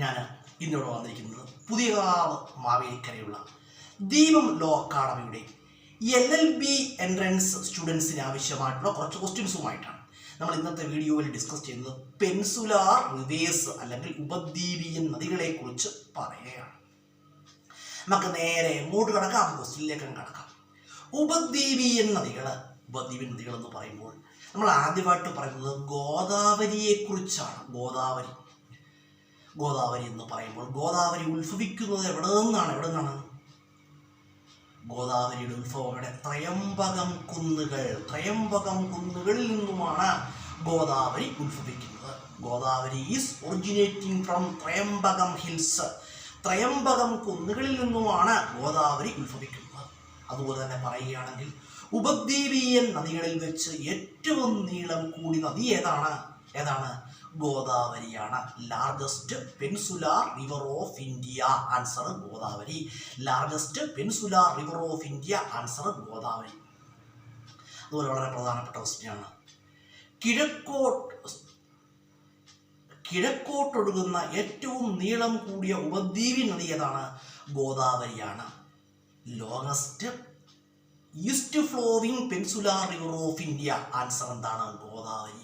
ഞാൻ ഇന്നിവിടെ വന്നിരിക്കുന്നത് പുതിയകാവ് മാവേലിക്കരയുള്ള ദീപം ലോ അക്കാഡമിയുടെ LLB എൻട്രൻസ് സ്റ്റുഡൻസിന് ആവശ്യമായിട്ടുള്ള കുറച്ച് ക്വസ്റ്റ്യൻസുമായിട്ടാണ് നമ്മൾ ഇന്നത്തെ വീഡിയോയിൽ ഡിസ്കസ് ചെയ്യുന്നത്. പെൻസുലാർ റിവേഴ്സ് അല്ലെങ്കിൽ ഉപദ്വീപീയൻ നദികളെക്കുറിച്ച് പറയുകയാണ്. നമുക്ക് നേരെ എങ്ങോട്ട് കിടക്കാം, ക്വസ്റ്റ്യനിലേക്ക് കിടക്കാം. ഉപദ്വീപീയൻ നദികൾ എന്ന് പറയുമ്പോൾ നമ്മൾ ആദ്യമായിട്ട് പറയുന്നത് ഗോദാവരിയെക്കുറിച്ചാണ്. ഗോദാവരി എന്ന് പറയുമ്പോൾ ഗോദാവരി ഉത്ഭവിക്കുന്നത് എവിടെ നിന്നാണ്? ഗോദാവരിയുടെ ഉത്ഭവം ഇവിടെ ത്രയംബകം കുന്നുകളിൽ നിന്നുമാണ് ഗോദാവരി ഉത്ഭവിക്കുന്നത്. Godavari is originating from Tryambakam hills. Tryambakam കുന്നുകളിൽ നിന്നുമാണ് ഗോദാവരി ഉത്ഭവിക്കുന്നത്. അതുപോലെ തന്നെ പറയുകയാണെങ്കിൽ ഉപദ്വീപീയൻ നദികളിൽ വെച്ച് ഏറ്റവും നീളം കൂടിയ നദി ഏതാണ്? ഗോദാവരിയാണ്. Largest peninsular river of India. Answer Godavari. Largest peninsular river of India. Answer Godavari. അതുപോലെ വളരെ പ്രധാനപ്പെട്ട ക്വസ്റ്റ്യനാണ്. കിഴക്കോട്ടൊഴുകുന്ന ഏറ്റവും നീളം കൂടിയ ഉപദ്വീപി നദി ഏതാണ്? ഗോദാവരിയാണ്. Longest east flowing peninsular river of India. Answer എന്താണ്? ഗോദാവരിയാണ്.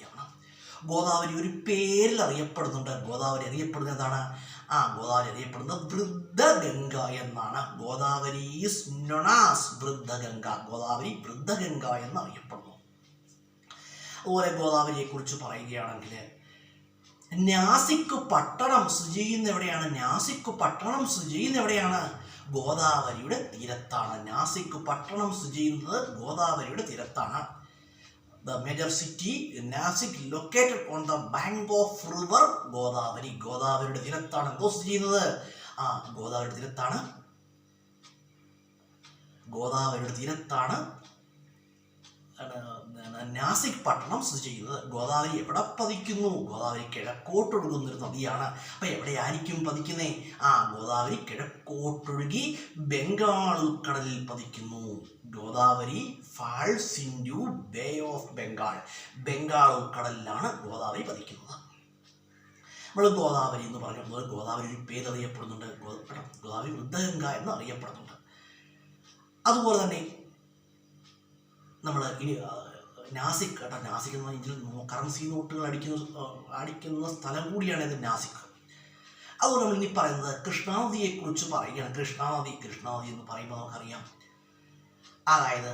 ഗോദാവരി ഒരു പേരിൽ അറിയപ്പെടുന്നുണ്ട്. ഗോദാവരി അറിയപ്പെടുന്നത് എന്താണ്? ഗോദാവരി അറിയപ്പെടുന്നത് വൃദ്ധഗംഗ എന്നാണ്. Godavari is known as Vriddha Ganga. Godavari Vriddha Ganga എന്ന് അറിയപ്പെടുന്നു. അതുപോലെ ഗോദാവരിയെ കുറിച്ച് പറയുകയാണെങ്കിൽ നാസിക് പട്ടണം സ്ഥിതി ചെയ്യുന്ന എവിടെയാണ്? ഗോദാവരിയുടെ തീരത്താണ്. നാസിക് പട്ടണം സ്ഥിതി ചെയ്യുന്നത് ഗോദാവരിയുടെ തീരത്താണ്. The major city Nasik located on the bank of river Godavari. ഗോദാവരിയുടെ തീരത്താണ് സ്ഥിതി ചെയ്യുന്നത്. ഗോദാവരിയുടെ തീരത്താണ് നാസിക് പട്ടണം സ്ഥിതി ചെയ്യുന്നത്. ഗോദാവരി എവിടെ പതിക്കുന്നു? ഗോദാവരി കിഴക്കോട്ടൊഴുകുന്നൊരു നദിയാണ്. അപ്പം എവിടെയായിരിക്കും പതിക്കുന്നത്? ഗോദാവരി കിഴക്കോട്ടൊഴുകി ബംഗാൾ ഉൾക്കടലിൽ പതിക്കുന്നു. Godavari falls into Bay of Bengal. Bengal ഉൾക്കടലിലാണ് ഗോദാവരി പതിക്കുന്നത്. നമ്മൾ ഗോദാവരി എന്ന് പറയുമ്പോൾ ഗോദാവരി ഒരു പേരറിയപ്പെടുന്നുണ്ട്. ഗോദാവരി വൃദ്ധഗംഗ എന്ന് അറിയപ്പെടുന്നുണ്ട്. അതുപോലെ തന്നെ നമ്മൾ ഇനി നാസിക് എന്ന് പറഞ്ഞാൽ ഇന്ത്യയിൽ കറൻസി നോട്ടുകൾ അടിക്കുന്ന സ്ഥലം കൂടിയാണ് ഇത് നാസിക്. അതുപോലെ നമ്മൾ ഇനി പറയുന്നത് കൃഷ്ണാനദിയെക്കുറിച്ച് പറയുകയാണ്. കൃഷ്ണാനദി എന്ന് പറയുമ്പോൾ നമുക്കറിയാം, അതായത്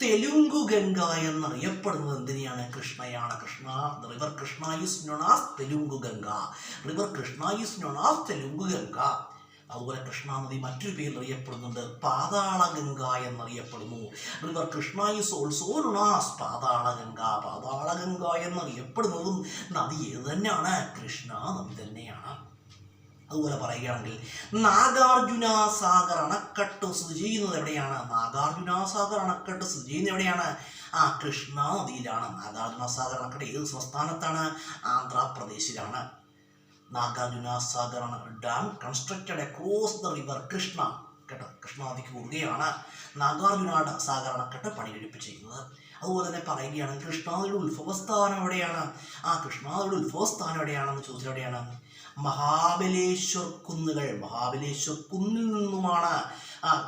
തെലുങ്കു ഗംഗ എന്നറിയപ്പെടുന്നത് എന്തിനെയാണ്? കൃഷ്ണയാണ്. River Krishna is known as Telugu Ganga. അതുപോലെ കൃഷ്ണാനദി മറ്റൊരു പേരിൽ അറിയപ്പെടുന്നുണ്ട്, പാതാളഗംഗ എന്നറിയപ്പെടുന്നു. River Krishna is also known as Patala Ganga എന്നറിയപ്പെടുന്നതും നദി ഏത് തന്നെയാണ്? കൃഷ്ണ നദി തന്നെയാണ്. അതുപോലെ പറയുകയാണെങ്കിൽ നാഗാർജുന സാഗർ അണക്കെട്ട് സ്ഥിതി ചെയ്യുന്നത് എവിടെയാണ്? കൃഷ്ണ നദിയിലാണ്. നാഗാർജുന സാഗർ അണക്കെട്ട് ഏത് സംസ്ഥാനത്താണ്? ആന്ധ്രാപ്രദേശിലാണ്. Nagarjuna Sagar dam constructed across the river Krishna. Krishna നദിക്ക് കുറുകെയാണ് നാഗാർജുന സാഗർ അണക്കെട്ട് പണികഴിപ്പിച്ചിരിക്കുന്നത്. അതുപോലെ തന്നെ പറയുകയാണെങ്കിൽ കൃഷ്ണാനദിയുടെ ഉത്ഭവസ്ഥാനം എവിടെയാണെന്ന് ചോദിച്ചാൽ എവിടെയാണ്? മഹാബലേശ്വർ കുന്നിൽ നിന്നുമാണ്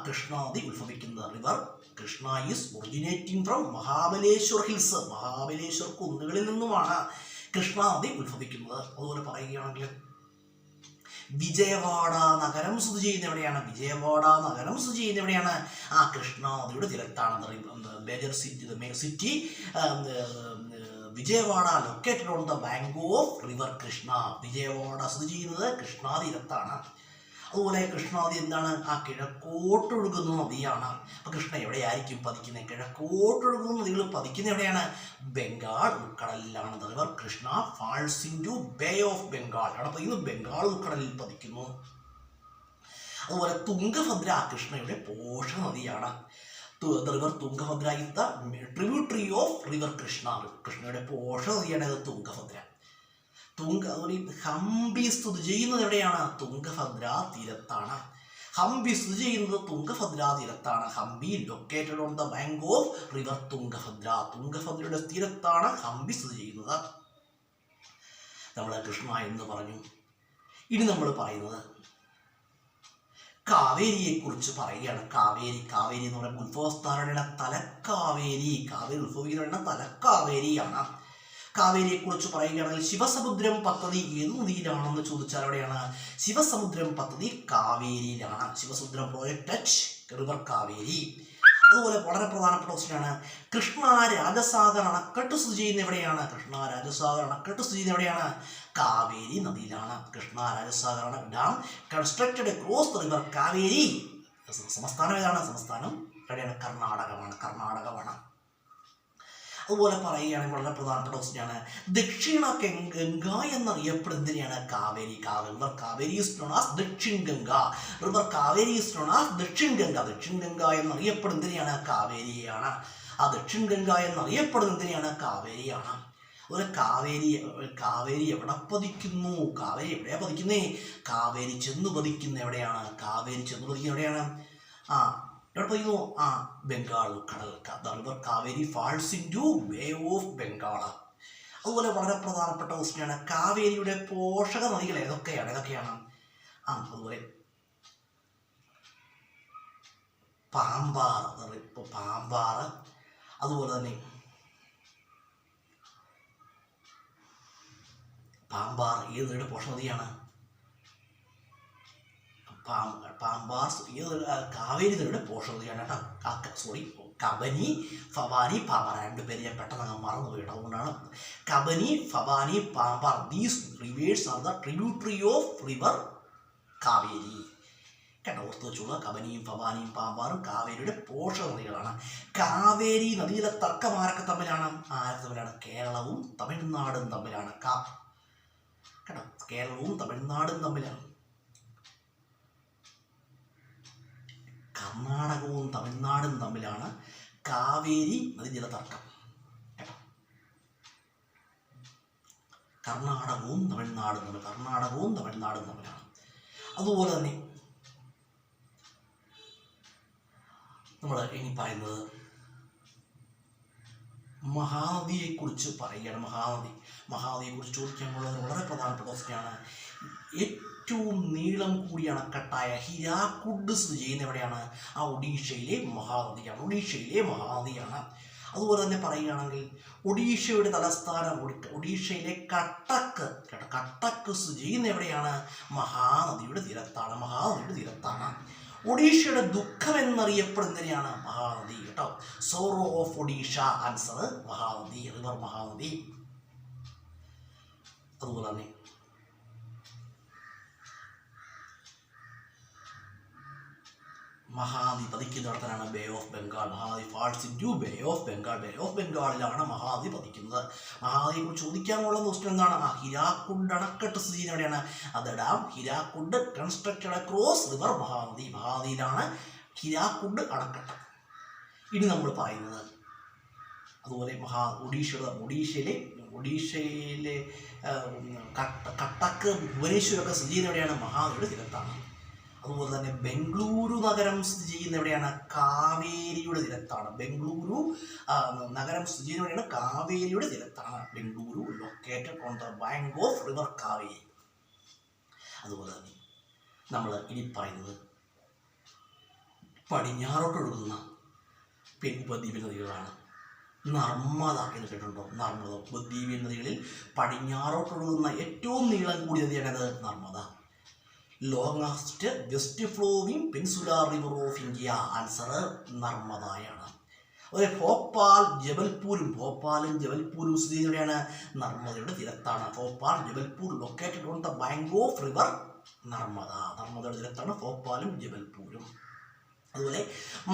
കൃഷ്ണാനദി ഉത്ഭവിക്കുന്നത്. River Krishna is originating from Mahabaleshwar hills. Mahabaleshwar കുന്നുകളിൽ നിന്നുമാണ് കൃഷ്ണാനദി ഉത്ഭവിക്കുന്നത്. അതുപോലെ പറയുകയാണെങ്കിൽ വിജയവാഡ നഗരം സ്ഥിതി ചെയ്യുന്ന എവിടെയാണ്? കൃഷ്ണാനദിയുടെ തീരത്താണ്. Major city Vijayawada located on the bank of river Krishna. Vijayawada സ്ഥിതി ചെയ്യുന്നത് കൃഷ്ണാതീരത്താണ്. അതുപോലെ കൃഷ്ണാനദി എന്താണ്? കിഴക്കോട്ടൊഴുകുന്ന നദിയാണ്. അപ്പം കൃഷ്ണ എവിടെയായിരിക്കും പതിക്കുന്നത്? കിഴക്കോട്ടൊഴുകുന്ന നദികൾ പതിക്കുന്ന എവിടെയാണ്? ബംഗാൾ ഉൾക്കടലിലാണ്. River Krishna falls into Bay of Bengal. അവിടെ പതിക്കുന്നത് ബംഗാൾ ഉൾക്കടലിൽ പതിക്കുന്നു. അതുപോലെ തുംഗഭദ്ര കൃഷ്ണയുടെ പോഷക നദിയാണ്. River Tungabhadra is the tributary of river Krishna. കൃഷ്ണയുടെ പോഷക നദിയാണ് തുംഗഭദ്ര. അതുപോലെ ഹംപി സ്ഥിതി ചെയ്യുന്നത് എവിടെയാണ്? തുംഗഭദ്ര തീരത്താണ്. Hampi located on the bank of river Tungabhadra. തുംഗഭദ്രയുടെ തീരത്താണ് ഹംപി സ്ഥിതി ചെയ്യുന്നത്. നമ്മൾ കൃഷ്ണ എന്ന് പറഞ്ഞു. ഇനി നമ്മൾ പറയുന്നത് കാവേരിയെ കുറിച്ച് പറയുകയാണ്. കാവേരി എന്ന് പറയുമ്പോൾ ഉത്ഭവസ്ഥാനയുടെ തലക്കാവേരി, കാവേരി ഉത്ഭവിക്കുന്ന തലക്കാവേരിയാണ്. കാവേരിയെ കുറിച്ച് പറയുകയാണെങ്കിൽ ശിവസമുദ്രം പദ്ധതി ഏത് നദിയിലാണെന്ന് ചോദിച്ചാൽ എവിടെയാണ്? ശിവസമുദ്രം പദ്ധതി കാവേരിയിലാണ്. Shivasamudram project river Kaveri. അതുപോലെ വളരെ പ്രധാനപ്പെട്ട ക്വസ്റ്റ്യനാണ്, കൃഷ്ണ രാജസാഗർ അണക്കെട്ട് സ്ഥിതി ചെയ്യുന്ന എവിടെയാണ്? കൃഷ്ണ രാജസാഗർ അണക്കെട്ട് സ്ഥിതി ചെയ്യുന്ന എവിടെയാണ്? കാവേരി നദിയിലാണ്. Krishna Rajasagar dam constructed across the river Kaveri. സംസ്ഥാനം ഏതാണ്? സംസ്ഥാനം എവിടെയാണ്? കർണാടകമാണ്. അതുപോലെ പറയുകയാണെങ്കിൽ വളരെ പ്രധാനപ്പെട്ട ക്വസ്റ്റ്യനാണ്, ദക്ഷിണ ഗംഗ എന്നറിയപ്പെടുന്നതിനെയാണ് Kaveri. River Kaveri is known as Dakshin Ganga. River Kaveri is known as Dakshin Ganga. Dakshin Ganga എന്നറിയപ്പെടുന്നതിനെയാണ് കാവേരിയാണ്. ആ ദക്ഷിൺ ഗംഗ എന്നറിയപ്പെടുന്നതിനെയാണ് കാവേരിയാണ്. അതുപോലെ കാവേരി എവിടെ പതിക്കുന്നു? കാവേരി എവിടെയാണ് പതിക്കുന്നേ? കാവേരി ചെന്ന് പതിക്കുന്ന എവിടെയാണ്? എവിടെയാണ്? എവിടെ പതിക്കുന്നു? ബംഗാൾ കടൽ. River Kaveri falls into bay of Bengal. അതുപോലെ വളരെ പ്രധാനപ്പെട്ട ക്വസ്റ്റ്യനാണ്, കാവേരിയുടെ പോഷക നദികൾ ഏതൊക്കെയാണ്? അതുപോലെ പാമ്പാർ. അതുപോലെ തന്നെ പാമ്പാർ ഏത് നദിയുടെ പോഷക നദിയാണ്? കാവേരി നദിയുടെ പോഷക നദിയാണ് കേട്ടോ. കബനി, ഫവാനി, പാമ്പാർ രണ്ടുപേര് ഞാൻ പെട്ടെന്ന് മറന്നുപോയി കേട്ടോ. അതുകൊണ്ടാണ് Kabani, Bhavani, Pambar these rivers are the tributary of river Kaveri കേട്ടോ. ഓർത്ത് വെച്ചോളൂ, കബനിയും ഫവാനിയും പാമ്പാറും കാവേരിയുടെ പോഷക നദികളാണ്. കാവേരി നദിയിലെ തർക്കം ആരൊക്കെ തമ്മിലാണ്? കേരളവും തമിഴ്നാടും തമ്മിലാണ് കേട്ടോ. കേരളവും തമിഴ്നാടും തമ്മിലാണ്. കർണാടകവും തമിഴ്നാടും തമ്മിലാണ് കാവേരി നദീജല തർക്കം കേട്ടോ. കർണാടകവും തമിഴ്നാടും തമ്മിലാണ്. അതുപോലെ തന്നെ നമ്മൾ ഇനി പറയുന്നത് മഹാനദിയെക്കുറിച്ച് പറയുകയാണ്. മഹാനദിയെക്കുറിച്ച് ചോദിക്കാനുള്ളത് വളരെ പ്രധാനപ്പെട്ട ക്വസ്റ്റ്യനാണ്. ഏറ്റവും നീളം കൂടിയ അണക്കെട്ടായ ഹിരാക്കുഡ് സ്ഥിതി ചെയ്യുന്ന എവിടെയാണ്? ഒഡീഷയിലെ മഹാനദിയാണ്. അതുപോലെ തന്നെ പറയുകയാണെങ്കിൽ ഒഡീഷയുടെ തലസ്ഥാനം ഒഡീഷയിലെ കട്ടക്ക് സ്ഥിതി ചെയ്യുന്ന എവിടെയാണ്? മഹാനദിയുടെ തീരത്താണ്. ഒഡീഷയുടെ ദുഃഖം എന്നറിയപ്പെടുന്നതിനെയാണ് മഹാനദി കേട്ടോ. Sorrow of Odisha. Answer Mahanadi, river Mahanadi. അതുപോലെ തന്നെ മഹാനദി പതിക്കുന്നിടത്താണ് Bay of Bengal. Mahanadi falls into bay of ബംഗാളിലാണ് മഹാനദി പതിക്കുന്നത്. മഹാനദിയെ കുറിച്ച് ചോദിക്കാനുള്ള ക്വസ്റ്റ്യൻ എന്താണ്? ഹിരാക്കുഡ് അണക്കെട്ട് സ്ഥിതി ചെയ്യുന്ന എവിടെയാണ്? അത് dam Hirakud constructed across river മഹാനദിയിലാണ് ഹിരാക്കുഡ് അണക്കെട്ട്. ഇനി നമ്മൾ പറയുന്നത് അതുപോലെ ഒഡീഷയിലെ കട്ടക്ക് ഭുവനേശ്വരൊക്കെ സ്ഥിതി ചെയ്യുന്ന എവിടെയാണ്? മഹാനദിയുടെ തീരത്താണ്. അതുപോലെ തന്നെ ബംഗളൂരു നഗരം സ്ഥിതി ചെയ്യുന്ന എവിടെയാണ്? കാവേരിയുടെ തീരത്താണ്. ബംഗളൂരു നഗരം സ്ഥിതി ചെയ്യുന്ന എവിടെയാണ്? കാവേരിയുടെ തീരത്താണ്. Bengaluru located on the bank of river Kaveri. അതുപോലെ തന്നെ നമ്മൾ ഇനി പറയുന്നത് പടിഞ്ഞാറോട്ടൊഴുകുന്ന ഉപദ്വീപ് നദികളാണ്. നർമ്മദ എന്ന് കേട്ടിട്ടുണ്ടോ? നർമ്മദ ഉപദ്വീപ് നദികളിൽ പടിഞ്ഞാറോട്ടൊഴുകുന്ന ഏറ്റവും നീളം കൂടിയ നദിയാണത് Narmada. Longest west flowing peninsular river of India. Answer നർമ്മദയാണ്. അതുപോലെ ഭോപ്പാലും ജബൽപൂരും സ്ഥിതി ചെയ്യുന്നതാണ് നർമ്മദയുടെ തീരത്താണ്. Jabalpur located on the bank of river നർമ്മദയുടെ തീരത്താണ് ഭോപ്പാലും ജബൽപൂരും. അതുപോലെ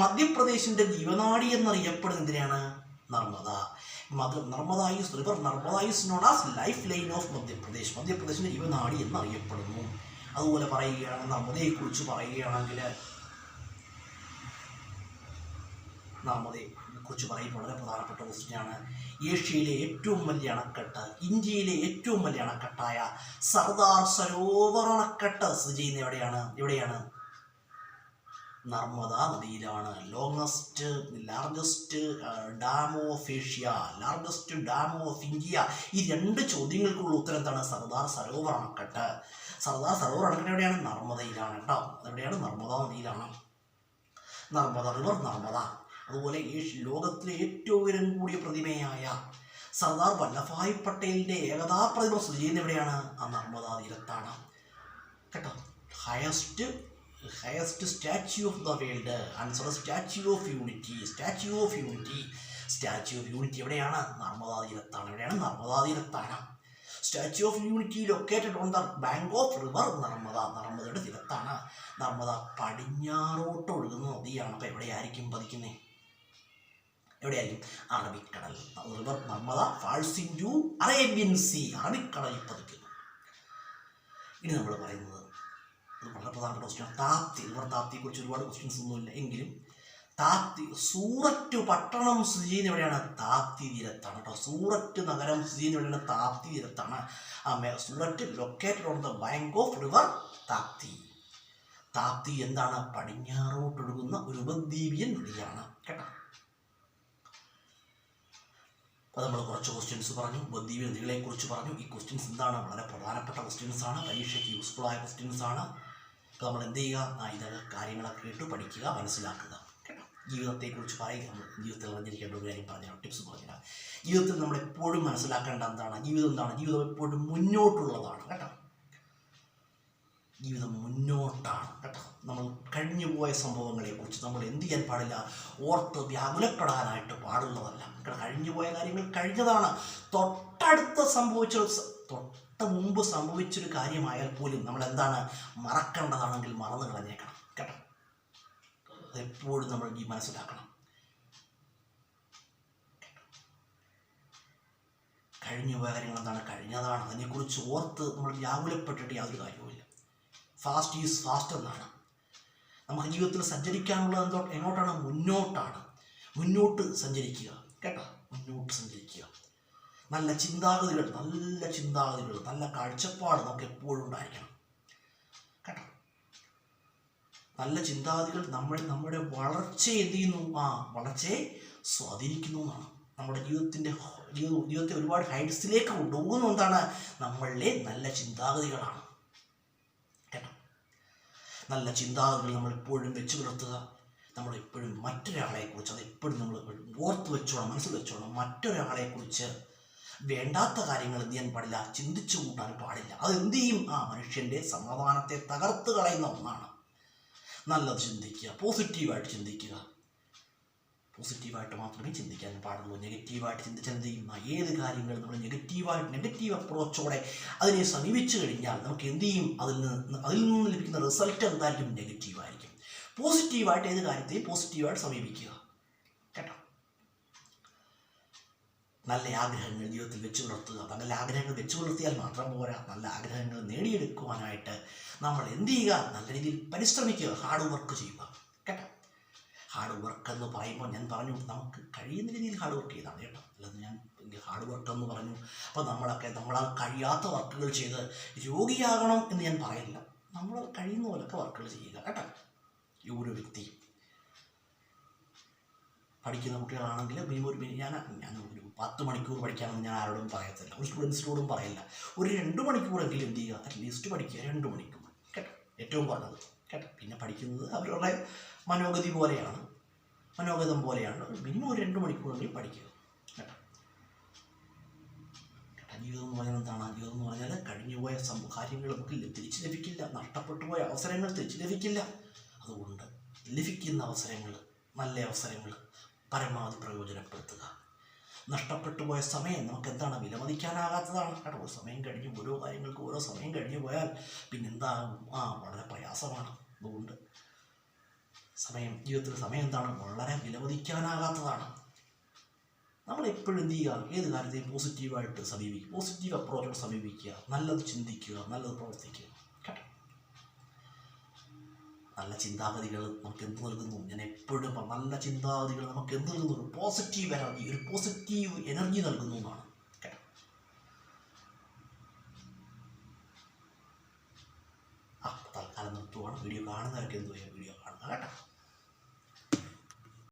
മധ്യപ്രദേശിന്റെ ജീവനാഡി എന്നറിയപ്പെടുന്നതിനാണ് Narmada. Narmada is known as lifeline of മധ്യപ്രദേശിന്റെ ജീവനാഡി എന്നറിയപ്പെടുന്നു. അതുപോലെ പറയുകയാണെങ്കിൽ നർമ്മദയെക്കുറിച്ച് പറയുകയാണെങ്കിൽ വളരെ പ്രധാനപ്പെട്ട ക്വസ്റ്റ്യനാണ്. ഏഷ്യയിലെ ഏറ്റവും വലിയ അണക്കെട്ട്, ഇന്ത്യയിലെ ഏറ്റവും വലിയ അണക്കെട്ടായ സർദാർ സരോവർ അണക്കെട്ട് സ്ഥിതി ചെയ്യുന്ന എവിടെയാണ്? നർമ്മദ നദിയിലാണ്. Largest dam of Asia, largest dam of India. ഈ രണ്ട് ചോദ്യങ്ങൾക്കുള്ള ഉത്തരം എന്താണ്? സർദാർ സരോവർ അണക്കെട്ട്. സർദാർ സരോവർ നടക്കുന്നത് എവിടെയാണ്? നർമ്മദയിലാണ് കേട്ടോ. അതെവിടെയാണ്? നർമ്മദാ നദിയിലാണ്. നർമ്മദ റിവർ, നർമ്മദ. അതുപോലെ ഈ ലോകത്തിലെ ഏറ്റവും ഉയരം കൂടിയ പ്രതിമയായ സർദാർ വല്ലഭായ് പട്ടേലിൻ്റെ ഏകതാ പ്രതിമ സ്ഥിതി ചെയ്യുന്ന എവിടെയാണ്? ആ നർമ്മദാ തീരത്താണ് കേട്ടോ. Highest statue of the world, answer statue of unity. Statue of unity എവിടെയാണ്? നർമ്മദാ തീരത്താണ്. എവിടെയാണ്? നർമ്മദാ തീരത്താണ്. Statue of unity located on the bank of river Narmada. നർമ്മദയുടെ തീരത്താണ്. നർമ്മദ പടിഞ്ഞാറോട്ട് ഒഴുകുന്ന നദിയാണ്. അപ്പോൾ എവിടെയായിരിക്കും പതിക്കുന്നത്? എവിടെയായിരിക്കും? അറബിക്കടൽ. River Narmada falls into Arabian sea. അറബിക്കടലിൽ പതിക്കുന്നു. ഇനി നമ്മൾ പറയുന്നത് അത് വളരെ പ്രധാനപ്പെട്ട ക്വസ്റ്റ്യൻ, താപ്തി. റിവർ താപ്തിയെക്കുറിച്ച് ഒരുപാട് ക്വസ്റ്റ്യൻസ് ഒന്നുമില്ല, എങ്കിലും താപ്തി, സൂററ്റ് പട്ടണം സ്ഥിതി ചെയ്യുന്ന എവിടെയാണ്? താപ്തി തീരത്താണ് കേട്ടോ. സൂററ്റ് നഗരം സ്ഥിതി ചെയ്യുന്ന എവിടെയാണ്? താപ്തി തീരത്താണ്. Surat located on the bank of river Tapti. Tapti എന്താണ്? പടിഞ്ഞാറോട്ടൊഴുകുന്ന ഒരു ഉപദ്വീപിയൻ നദിയാണ് കേട്ടോ. അപ്പോൾ നമ്മൾ കുറച്ച് ക്വസ്റ്റ്യൻസ് പറഞ്ഞു, ഉപദ്വീപിയൻ നദികളെക്കുറിച്ച് പറഞ്ഞു. ഈ ക്വസ്റ്റ്യൻസ് എന്താണ്? വളരെ പ്രധാനപ്പെട്ട ക്വസ്റ്റ്യൻസ് ആണ്, പരീക്ഷയ്ക്ക് യൂസ്ഫുൾ ആയ ക്വസ്റ്റ്യൻസ് ആണ്. അപ്പോൾ നമ്മൾ എന്ത് ചെയ്യുക? ഇതൊക്കെ കാര്യങ്ങളൊക്കെ കേട്ട് പഠിക്കുക, മനസ്സിലാക്കുക കേട്ടോ. ജീവിതത്തെക്കുറിച്ച് പറയുക, നമ്മൾ ജീവിതത്തിൽ അറിഞ്ഞിരിക്കേണ്ട ഒരു കാര്യം പറഞ്ഞാൽ, ടിപ്സ് പറഞ്ഞാൽ, ജീവിതത്തിൽ നമ്മൾ എപ്പോഴും മനസ്സിലാക്കേണ്ട എന്താണ്? ജീവിതം എന്താണ്? ജീവിതം എപ്പോഴും മുന്നോട്ടുള്ളതാണ് കേട്ടോ. ജീവിതം മുന്നോട്ടാണ് കേട്ടോ. നമ്മൾ കഴിഞ്ഞു പോയ സംഭവങ്ങളെക്കുറിച്ച് നമ്മൾ എന്ത് ചെയ്യാൻ പാടില്ല? ഓർത്ത് വ്യാകുലപ്പെടാനായിട്ട് പാടുള്ളതല്ല. കഴിഞ്ഞു പോയ കാര്യങ്ങൾ കഴിഞ്ഞതാണ്. തൊട്ട് മുമ്പ് സംഭവിച്ചൊരു കാര്യമായാൽ പോലും നമ്മൾ എന്താണ്? മറക്കേണ്ടതാണെങ്കിൽ മറന്നു കളഞ്ഞേക്കണം കേട്ടോ. അതെപ്പോഴും നമ്മൾ ഈ മനസ്സിലാക്കണം. കഴിഞ്ഞു പോയ കാര്യങ്ങൾ എന്താണ്? കഴിഞ്ഞതാണ്. അതിനെക്കുറിച്ച് ഓർത്ത് നമ്മൾ വ്യാകുലപ്പെട്ടിട്ട് യാതൊരു കാര്യവുമില്ല. ഫാസ്റ്റ് ഈസ് ഫാസ്റ്റ് എന്നാണ്. നമുക്ക് ജീവിതത്തിൽ സഞ്ചരിക്കാനുള്ളത് എങ്ങോട്ടാണ്? മുന്നോട്ടാണ്. മുന്നോട്ട് സഞ്ചരിക്കുക കേട്ടോ. മുന്നോട്ട് സഞ്ചരിക്കുക. നല്ല ചിന്താഗതികൾ, നല്ല കാഴ്ചപ്പാട് നമുക്ക് എപ്പോഴും ഉണ്ടായിരിക്കണം കേട്ടോ. നല്ല ചിന്താഗതികൾ നമ്മുടെ വളർച്ചയെ എന്ത് ചെയ്യുന്നു? വളർച്ചയെ സ്വാധീനിക്കുന്നു എന്നാണ്. നമ്മുടെ ജീവിതത്തെ ഒരുപാട് ഹൈറ്റ്സിലേക്ക് കൊണ്ടുപോകുന്ന എന്താണ്? നമ്മളിലെ നല്ല ചിന്താഗതികളാണ് കേട്ടോ. നല്ല ചിന്താഗതികൾ നമ്മളെപ്പോഴും വെച്ച് പുലർത്തുക. നമ്മളെപ്പോഴും മറ്റൊരാളെക്കുറിച്ച് അതെപ്പോഴും നമ്മൾ ഓർത്ത് വെച്ചോണം, മനസ്സിൽ വെച്ചോണം. മറ്റൊരാളെക്കുറിച്ച് വേണ്ടാത്ത കാര്യങ്ങൾ എന്ത് ചെയ്യാൻ പാടില്ല? ചിന്തിച്ചു കൂട്ടാൻ പാടില്ല. അതെന്ത് ചെയ്യും? മനുഷ്യൻ്റെ സമാധാനത്തെ തകർത്ത് കളയുന്ന ഒന്നാണ്. നല്ലത് ചിന്തിക്കുക, പോസിറ്റീവായിട്ട് ചിന്തിക്കുക. പോസിറ്റീവായിട്ട് മാത്രമേ ചിന്തിക്കാൻ പാടുള്ളൂ. നെഗറ്റീവായിട്ട് ചിന്തിച്ചാൽ എന്ത് ചെയ്യും? ഏത് കാര്യങ്ങളും നമ്മൾ നെഗറ്റീവ് അപ്രോച്ചോടെ അതിനെ സമീപിച്ചു കഴിഞ്ഞാൽ നമുക്ക് എന്ത് ചെയ്യും? അതിൽ നിന്ന് ലഭിക്കുന്ന റിസൾട്ട് എന്തായിരിക്കും? നെഗറ്റീവായിരിക്കും. പോസിറ്റീവായിട്ട് ഏത് കാര്യത്തെയും പോസിറ്റീവായിട്ട് സമീപിക്കുക കേട്ടോ. നല്ല ആഗ്രഹങ്ങൾ ജീവിതത്തിൽ വെച്ച് പുലർത്തുക. നല്ല ആഗ്രഹങ്ങൾ വെച്ച് പുലർത്തിയാൽ മാത്രം പോരാ, നല്ല ആഗ്രഹങ്ങൾ നേടിയെടുക്കുവാനായിട്ട് നമ്മൾ എന്ത് ചെയ്യുക? നല്ല രീതിയിൽ പരിശ്രമിക്കുക, ഹാർഡ് വർക്ക് ചെയ്യുക കേട്ടോ. ഹാർഡ് വർക്ക് എന്ന് പറയുമ്പോൾ ഞാൻ പറഞ്ഞു നമുക്ക് കഴിയുന്ന രീതിയിൽ ഹാർഡ് വർക്ക് ചെയ്താണ് കേട്ടോ. അല്ലാതെ ഞാൻ ഹാർഡ് വർക്ക് എന്ന് പറഞ്ഞു അപ്പോൾ നമ്മളാൽ കഴിയാത്ത വർക്കുകൾ ചെയ്ത് രോഗിയാകണം എന്ന് ഞാൻ പറയില്ല. നമ്മൾ കഴിയുന്ന പോലൊക്കെ വർക്കുകൾ ചെയ്യുക കേട്ടോ. ഈ ഒരു വ്യക്തി പഠിക്കുന്ന കുട്ടികളാണെങ്കിൽ ഞാൻ ഒരു 10 മണിക്കൂർ പഠിക്കാമെന്ന് ഞാൻ ആരോടും പറയത്തില്ല, ഒരു സ്റ്റുഡൻസിനോടും പറയില്ല. ഒരു 2 മണിക്കൂറെങ്കിലും എന്ത് ചെയ്യുക? അറ്റ്ലീസ്റ്റ് പഠിക്കുക. 2 മണിക്കൂർ കേട്ടോ, ഏറ്റവും കുറഞ്ഞത് കേട്ടോ. പിന്നെ പഠിക്കുന്നത് അവരുടെ മനോഗതി പോലെയാണ്, മനോഗതം പോലെയാണ്. മിനിമം ഒരു 2 മണിക്കൂറെങ്കിലും പഠിക്കുക കേട്ടോ. ജീവിതം എന്ന് പറഞ്ഞാൽ എന്താണ്? ജീവിതം എന്ന് പറഞ്ഞാൽ കഴിഞ്ഞുപോയ കാര്യങ്ങൾ നമുക്ക് തിരിച്ചു ലഭിക്കില്ല. നഷ്ടപ്പെട്ടു പോയ അവസരങ്ങൾ തിരിച്ചു ലഭിക്കില്ല. അതുകൊണ്ട് ലഭിക്കുന്ന അവസരങ്ങൾ, നല്ല അവസരങ്ങൾ പരമാവധി പ്രയോജനപ്പെടുത്തുക. നഷ്ടപ്പെട്ടു പോയ സമയം നമുക്ക് എന്താണ്? വിലമതിക്കാനാകാത്തതാണ് കേട്ടോ. സമയം കഴിഞ്ഞ് ഓരോ കാര്യങ്ങൾക്ക് ഓരോ സമയം കഴിഞ്ഞു പോയാൽ പിന്നെന്താകും? വളരെ പ്രയാസമാണ്. അതുകൊണ്ട് ജീവിതത്തിൽ സമയം എന്താണ്? വളരെ വിലമതിക്കാനാകാത്തതാണ്. നമ്മളെപ്പോഴും എന്ത് ചെയ്യുക? ഏത് കാര്യത്തെയും പോസിറ്റീവായിട്ട് സമീപിക്കുക, പോസിറ്റീവ് അപ്രോച്ചോടെ സമീപിക്കുക, നല്ലത് ചിന്തിക്കുക, നല്ലത് പ്രവർത്തിക്കുക കേട്ടോ. നല്ല ചിന്താഗതികൾ നമുക്ക് എന്ത് നൽകുന്നു? ഞാൻ എപ്പോഴും നല്ല ചിന്താഗതികൾ നമുക്ക് എന്ത് നൽകുന്നു? ഒരു പോസിറ്റീവ് എനർജി നൽകുന്നു എന്നാണ്.